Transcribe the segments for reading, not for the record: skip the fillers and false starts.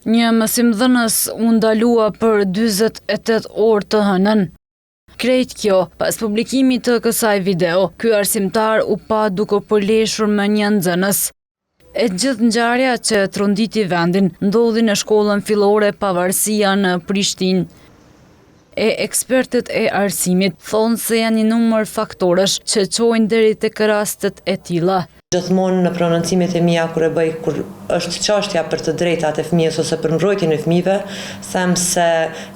Një mësimdhënës u ndalua për 48 orë të hënën. Krejt kjo, pas publikimit të kësaj video, ky arsimtar u pa duke përleshur me një nxënës. E gjithë ngjarja që tronditi vendin ndodhi në shkollën fillore Pavarësia në Prishtinë. Ekspertët e arsimit thonë se janë një numër faktorësh që çojnë deri tek rastet e tilla. Gjithmonë në prononcimet e mia kur është çështja për të drejtat e fëmijës ose për mbrojtjen e fëmijëve, them se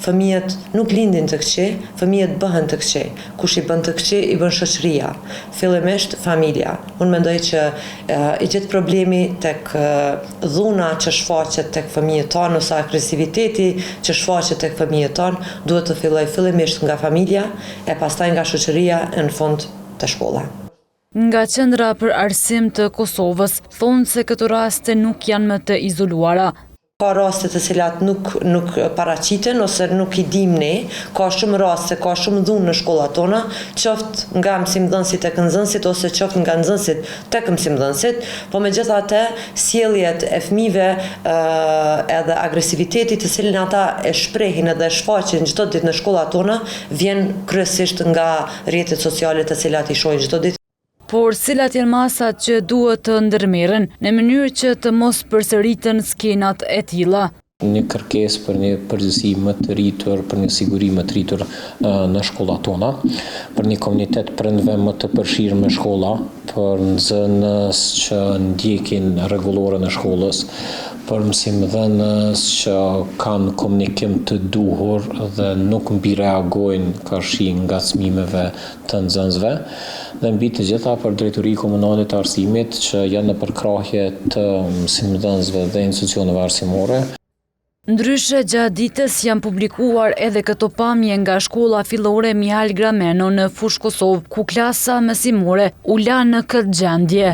fëmijët nuk lindin të këqij, fëmijët bëhen të këqij. Kush i bën të këqij i bën shoqëria, fillimisht familja. Unë mendoj që i gjithë problemi tek dhuna që shfaqet tek fëmijët tonë ose agresiviteti që shfaqet tek fëmijët tonë duhet të fillojë fillimisht nga familja e pastaj nga shoqëria e në fund te shkolla. Nga Qendra për Arsim të Kosovës thonë se këto raste nuk janë më të izoluara. Ka raste të cilat nuk paraqiten ose nuk i dim ne, ka shumë raste, ka shumë dhunë në shkollat tona, qoftë nga mësimdhënësit tek nxënësit ose qoftë nga nxënësit tek mësimdhënësit, po megjithatë sjelljet e fëmijëve edhe agresiviteti të cilin ata e shprehin edhe e shfaqin çdo ditë në shkollat tona vjen kryesisht nga rrjetet sociale të cilat i shohin çdo ditë. Por cilat janë masat që duhet të ndërmerren në mënyrë që të mos përsëriten skenat e tilla? Një kërkesë për një përgjegjësi më të rritur, për një siguri më të rritur në shkollat tona, për një komunitet brendve më të përfshirë me shkolla, për nxënës që ndjekin rregulloren e shkollës, për mësimdhënës që kanë komunikim të duhur dhe nuk mbi reagojnë karshi ngacmimeve të nxënësve, dhe mbi të gjitha për drejtori komunale të arsimit që janë në përkrahje të mësimdhënësve dhe institucioneve arsimore. Ndryshe, gjatë ditës janë publikuar edhe këto pamje nga shkolla fillore Mihal Grameno në Fushë Kosovë, ku klasa mësimore u la në këtë gjendje.